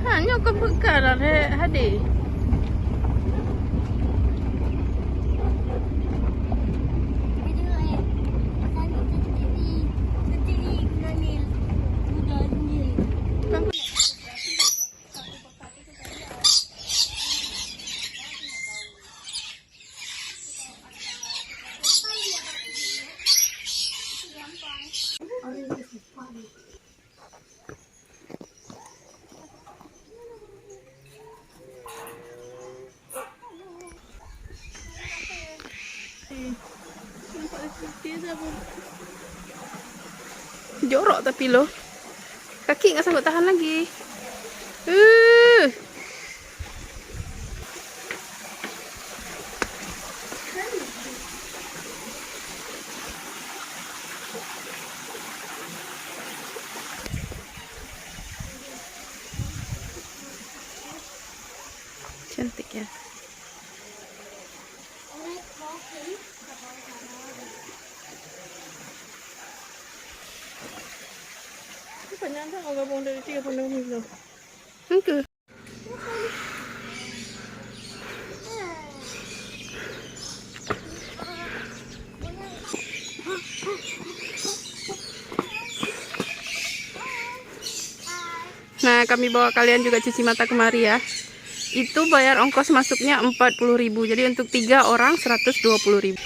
Hanya kebakaran hadi. Jorok tapi loh, kaki nggak sanggup tahan lagi. Cantik ya. Ternyata mau gabung dari 30 kilo. Oke. Nah, kami bawa kalian juga cuci mata kemari ya. Itu bayar ongkos masuknya 40.000. Jadi untuk 3 orang 120.000.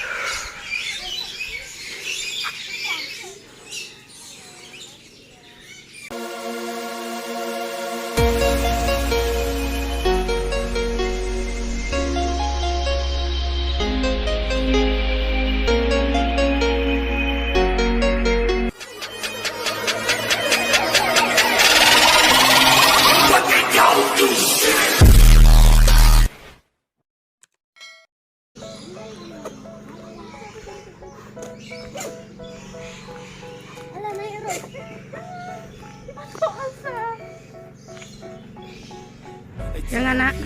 Jangan nak.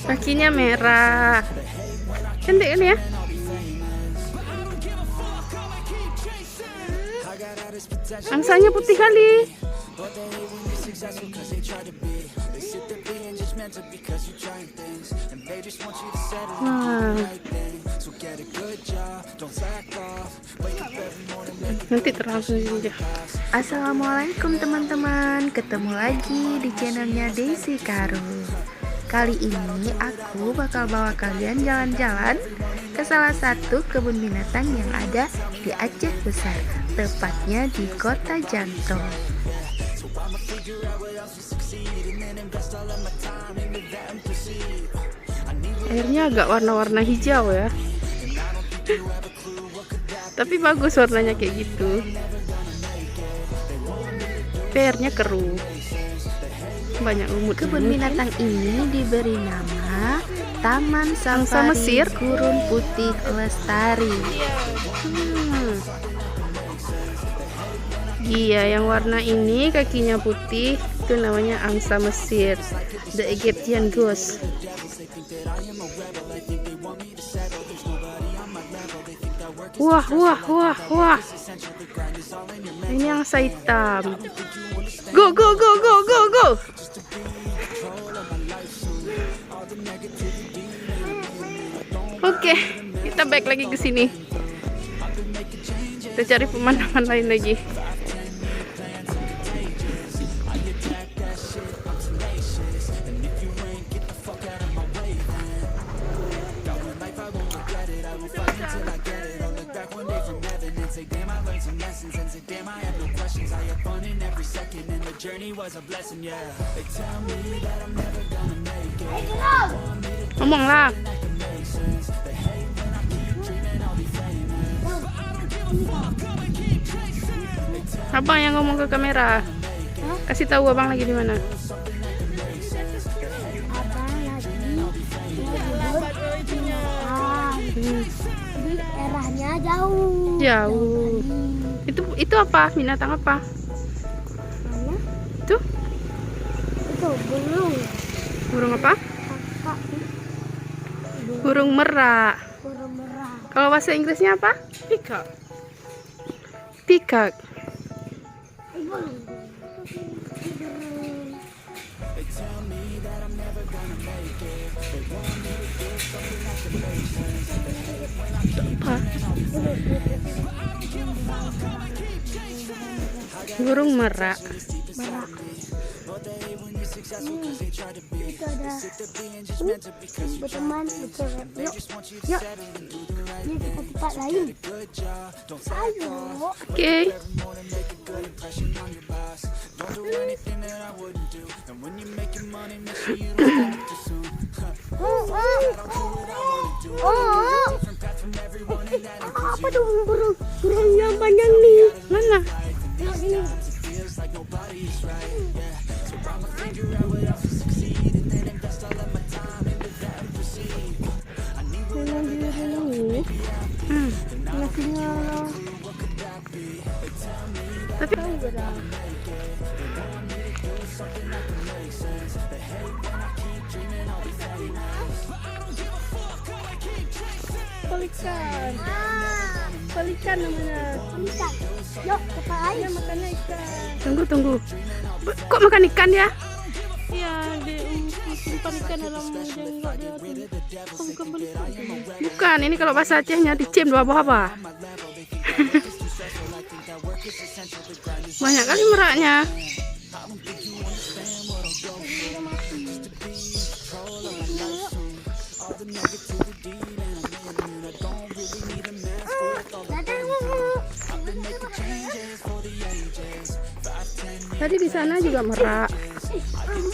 Kakinya merah. Cantik kan ya? Angsanya putih kali. Wah. Nanti terlangsung aja. Assalamualaikum teman-teman, ketemu lagi di channelnya Daisy Karu. Kali ini aku bakal bawa kalian jalan-jalan ke salah satu kebun binatang yang ada di Aceh Besar, tepatnya di Kota Janto. Airnya agak warna-warna hijau ya. Tapi bagus warnanya kayak gitu. Airnya keruh. Banyak lumut. Kebun binatang ini diberi nama Taman Safari Mesir Gurun Putih Lestari. Iya, yang warna ini kakinya putih itu namanya angsa Mesir, the Egyptian goose. Wah, wah, wah, wah. Ini angsa hitam. Go, go, go, go, go, go. Oke, kita balik lagi ke sini. Kita cari pemandangan lain lagi. Ngomonglah. Abang yang ngomong ke kamera. Kasih tahu abang lagi di mana. Daerahnya jauh. Jauh. Itu apa? Binatang apa? Mana? Itu? Itu burung. Burung apa? Kakak. Burung merak. Burung merah. Kalau bahasa Inggrisnya apa? Peacock. Peacock. Burung. Apa? Burung merak. Merah. Itu ada berteman bercewek. Yuk, yuk. Ini kita tempat lain. Ayo. Oke. Apa tuh burung yang panjang nih? Mana? Tengok ini. Tapi Pelikan. Pelikan namanya. Pelikan. Yuk, kita aja makannya ikan. tunggu. Kok makan ikan ya? Iya, simpan ikan dalam jenggot dia. Bukan pelikan. Bukan, ini kalau bahasa Acehnya dicem dua apa? Banyak kali meraknya. Tadi di sana juga merak.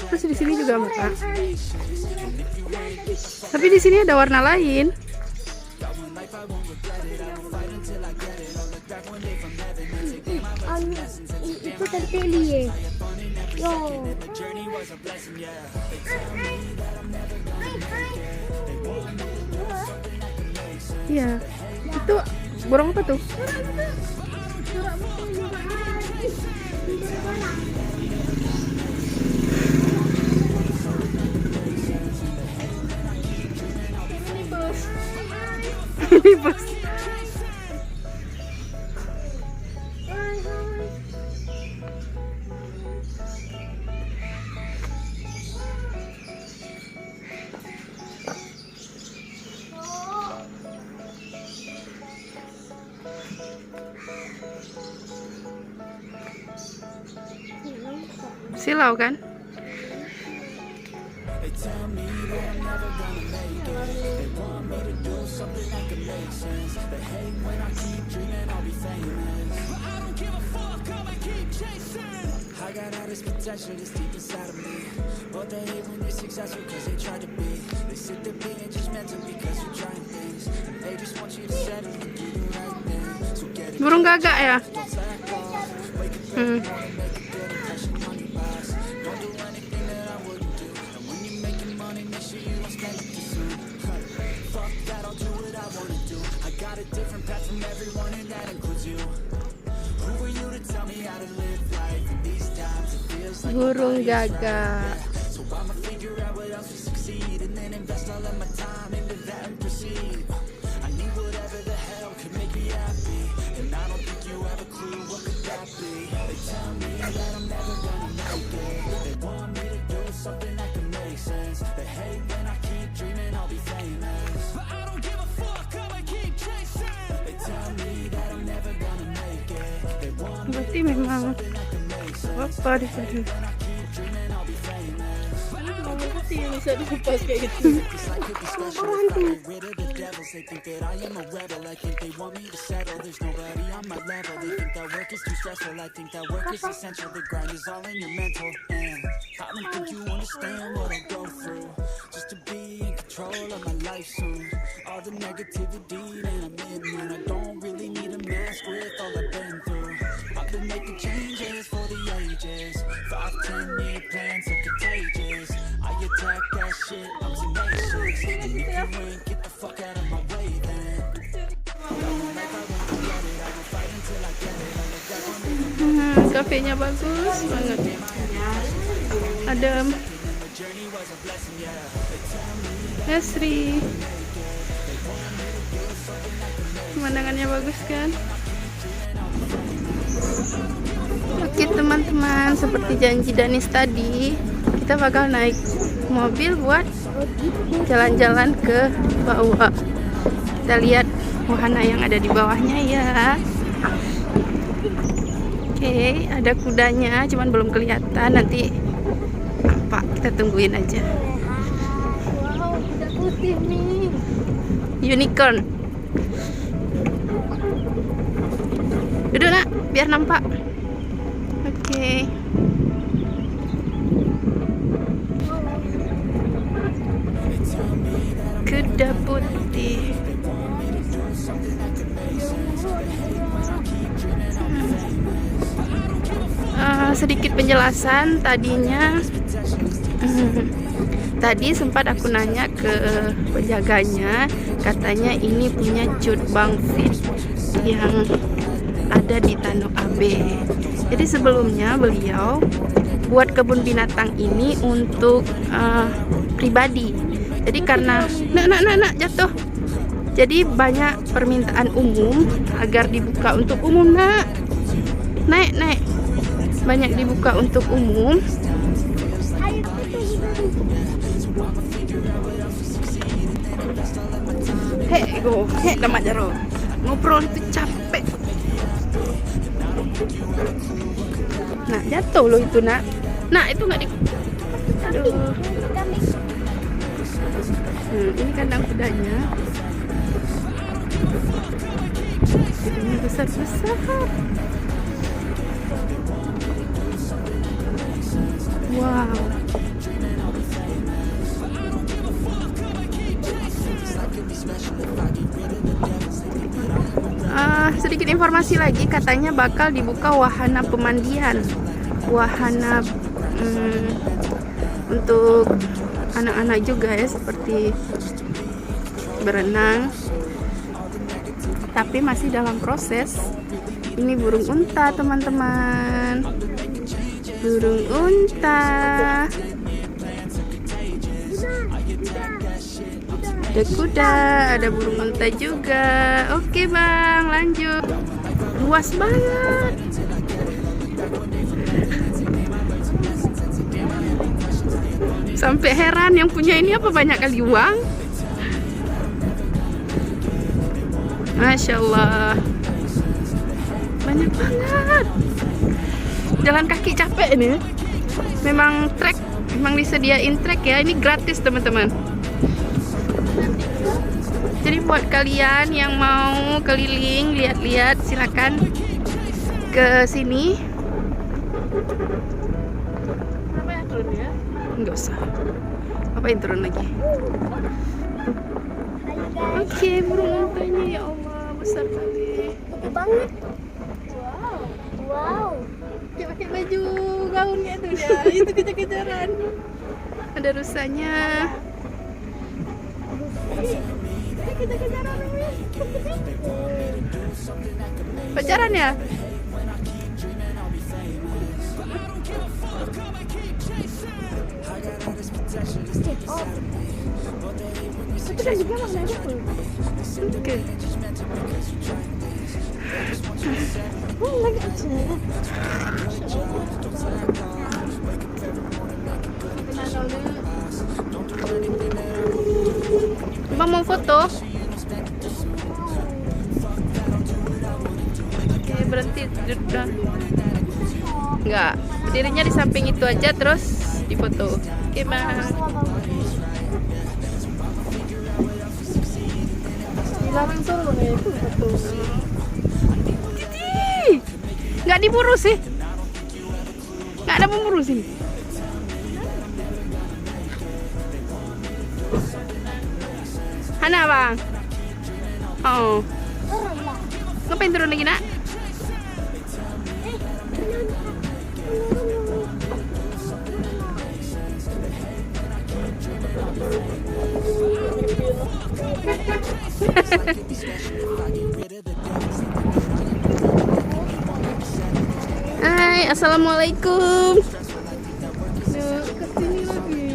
Terus di sini juga merak. Tapi di sini ada warna lain. Itu terteli ya. Yo. Iya. Itu burung apa tuh? Ini bos. Silau kan? I got all this potential that's deep inside of me, but they hate when you're successful cause they try to be. They sit there being judgmental because you're trying things, and they just want you to settle and do the right thing. So get it, Burung gagak ya? don't slack off. Wake up Hmm. every morning, make a good impression on your boss. Don't do anything that I wouldn't do, and when you're making money, make sure you don't spend it too soon. Fuck that, I'll do what I wanna do. I got a different path from everyone and that includes you. Who are you to tell me how to live life in these times? It feels like Burung gagak. so I'ma figure out what else will succeed, and then invest all of my time into that and proceed. I need whatever the hell could make me happy, and I don't think you have a clue what could that be. They tell me that I'm never gonna make it. They want me to do something that can make sense. They hate when I keep dreaming I'll be famous, but I don't give a fuck, I'ma keep chasing. They tell me that I'm never gonna make it. They want me Berarti memang something that can make sense. apa di sini? When I keep dreaming I'll be famous. Bisa dilepas kayak gitu. It's like cookie special. If I get rid of the devils, they think that I am a rebel. I think they want me to settle. There's nobody on my level. They think that work is too stressful. I think that work is essential. The grind is all in your mental. And I don't think you understand what I go through just to be in control of my life soon. All the negativity that I'm in, man, I don't really need a mask with all I've been through. I've been making changes for the ages. 5-10 year plans are contagious. I attack that shit, I'm tenacious. And if you ain't, get the fuck out of my way then. Kafenya bagus banget. Adem. Yasri, pemandangannya bagus kan? Oke teman-teman, seperti janji Danis tadi, kita bakal naik mobil buat jalan-jalan ke bawah. Kita lihat wahana yang ada di bawahnya ya. Oke, ada kudanya, cuman belum kelihatan. Nanti apa? Kita tungguin aja. Wow, kuda putih nih. Unicorn. Duduk nak, biar nampak. Oke. Kuda putih. Sedikit penjelasan tadinya. Tadi sempat aku nanya ke penjaganya, katanya ini punya cut bangsit yang ada di Tanok Abe. Jadi sebelumnya beliau buat kebun binatang ini untuk pribadi. Jadi karena nak jatuh. Jadi banyak permintaan umum agar dibuka untuk umum, nak. Naik. Banyak dibuka untuk umum. Hei, damat jaro. Ngobrol itu capek. Nah, jatuh loh itu, nak. Nah, itu nggak di. Aduh. Ini kandang kudanya. Ini besar-besar. Wow. Sedikit informasi lagi, katanya bakal dibuka wahana pemandian, wahana untuk anak-anak juga ya, seperti berenang, tapi masih dalam proses. Ini burung unta teman-teman, burung unta. Ada kuda, ada burung unta juga. Oke bang, lanjut. Luas banget. Sampai heran, yang punya ini apa banyak kali uang. Masya Allah, banyak banget. Jalan kaki capek ini. Memang trek, memang disediain trek ya. Ini gratis teman-teman. Jadi buat kalian yang mau keliling lihat-lihat, silakan ke sini. Apa yang turun ya? Enggak usah. Apa yang turun lagi? Oke, burung untanya ya Allah, besar kali. Gede banget. Wow. Dia pakai baju gaunnya tuh ya. Itu kejar-kejaran. Ada rusanya. Kejar-kejaran ini. Pacaran ya? Itu kan juga maknanya tuh. Oke. Lagi aja. Bang mau foto? Oke, berhenti duduk. Enggak, berdirinya di samping itu aja terus difoto. Oke, Bang. Dilarang solo nih itu foto. Nggak diburu sih. Nggak ada pemburu sini. Hana bang. Oh. Ngapain turun lagi nak? Hai, assalamualaikum. Kesini lagi.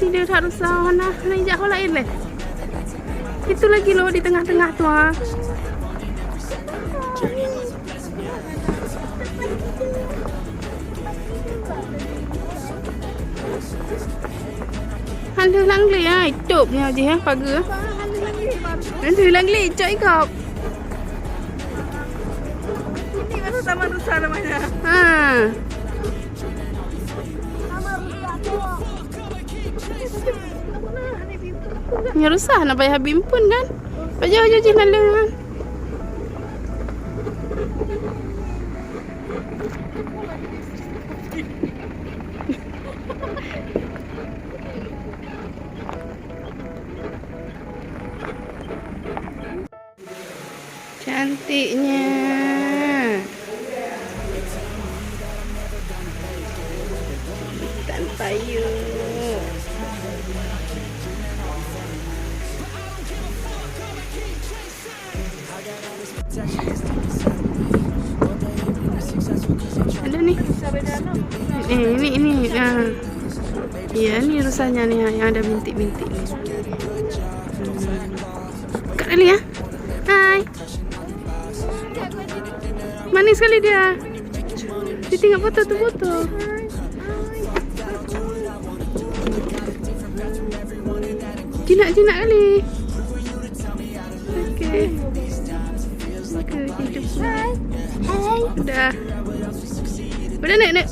Tidak harus sana, jauh lain leh. Itu lagi loh di tengah-tengah tuh. Hantu langli ya, hidupnya aja ya pagi. Hantu langli, coy kau. Ini masa sama rusa namanya. Ya rusah nak payah bimpun kan. Pajak Cina kan. Cantiknya. Ikan payung. Ada nih. Ini. Iya, ini rusanya nih yang ada bintik-bintik nih. Kak Eli ya. Hai. Manis sekali dia. Ditinggal foto tuh foto. Jinak-jinak kali. Oke, hidup. Hai. Udah. Udah nek.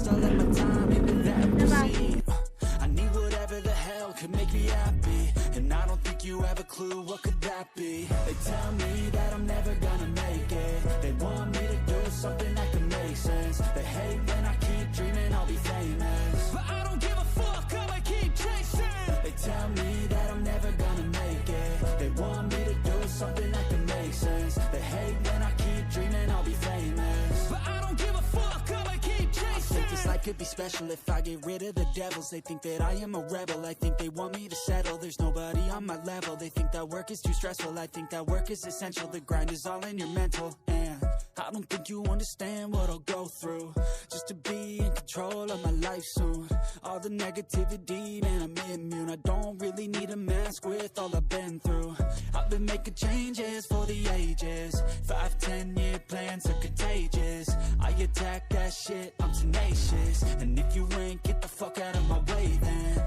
Clue what could that be? They tell me that I'm never gonna make it. They want me to do something that can make sense. They hate when I keep dreaming I'll be famous, but I don't give a fuck, I'ma keep chasing. They tell me that I'm never gonna make it. They want me to do something that can make sense. They hate when I keep dreaming I'll be famous, but I don't give a fuck, I'ma keep chasing. I think this life could be special if I get rid of the devils. They think that I am a rebel, I think they want me to settle. There's nobody on my level. They think that work is too stressful, I think that work is essential. The grind is all in your mental, and I don't think you understand what I'll go through just to be in control of my life soon. All the negativity, man, I'm immune. I don't really need a mask with all I've been through. I've been making changes for the ages. 5-10 year plans are contagious. I attack that shit, I'm tenacious. And if you ain't, get the fuck out of my way then.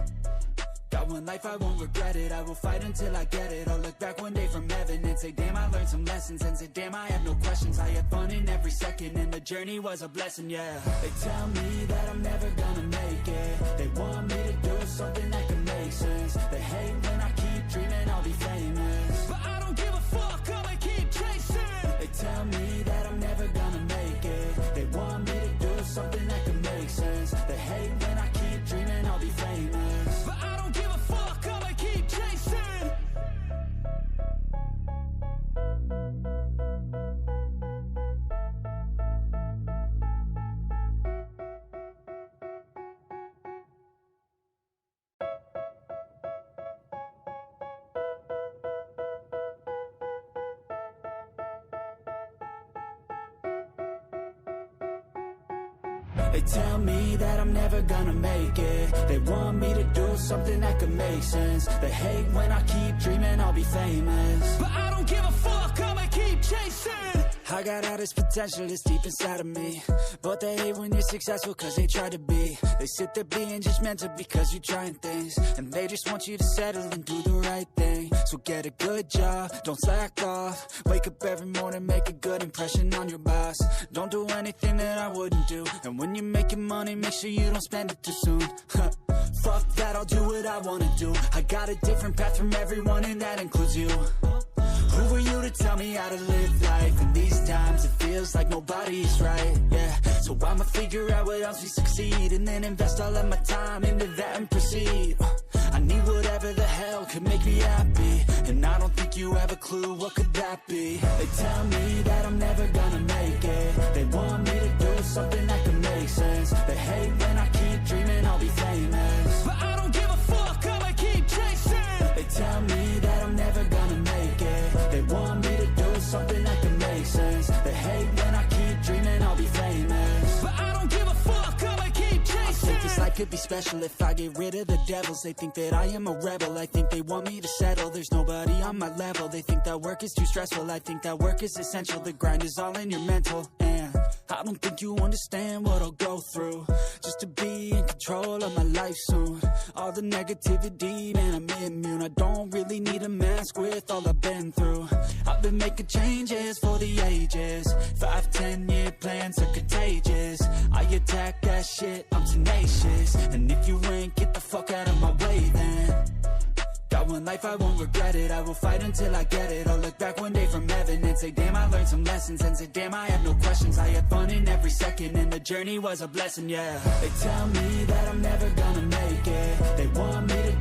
Got one life, I won't regret it. I will fight until I get it. I'll look back one day from heaven and say, damn, I learned some lessons. And say, damn, I have no questions. I had fun in every second, and the journey was a blessing, yeah. They tell me that I'm never gonna make it. They want me to do something that can make sense. They hate when I keep dreaming I'll be famous, but I don't give a fuck, I'ma keep chasing. They tell me that I'm never gonna make it. They want me to do something that can make sense. They hate when I keep dreaming I'll be famous, but I don't give a fuck, I'ma keep chasing. They tell me that I'm never gonna make it. They want me to do something that can make sense. They hate when I keep dreaming I'll be famous, but I don't give a fuck, I'ma keep chasing. I got all this potential that's deep inside of me, but they hate when you're successful cause they try to be. They sit there being judgmental because you're trying things, and they just want you to settle and do the right thing. So get a good job, don't slack off. Wake up every morning, make a good impression on your boss. Don't do anything that I wouldn't do, and when you're making money, make sure you don't spend it too soon. Fuck that, I'll do what I wanna do. I got a different path from everyone, and that includes you. Who are you to tell me how to live life? In these times it feels like nobody's right, yeah. So I'ma figure out what else we succeed, and then invest all of my time into that and proceed. I need whatever the hell could make me happy, and I don't think you have a clue what could that be. They tell me that I'm never gonna make it. They want me to do something that can make sense. They hate when I keep dreaming I'll be famous, but I don't give a fuck, I'ma keep chasing. They tell me that I'm never gonna make it. They want me to do something that can make sense. They hate when I keep dreaming I'll be famous, but I don't give a fuck, I'ma keep chasing. I think this life could be special if I get rid of the devils. They think that I am a rebel, I think they want me to settle. There's nobody on my level. They think that work is too stressful, I think that work is essential. The grind is all in your mental, and I don't think you understand what I'll go through just to be in control of my life soon. All the negativity, man, I'm immune. I don't really need a mask with all I've been through. I've been making changes for the ages. 5-10 year plans are contagious. I attack that shit, I'm tenacious. And if you ain't, get the fuck out of my way then. Got one life, I won't regret it. I will fight until I get it. I'll look back one day from heaven and say, damn, I learned some lessons. And say, damn, I have no questions. I had fun in every second, and the journey was a blessing, yeah. They tell me that I'm never gonna make it. They want me to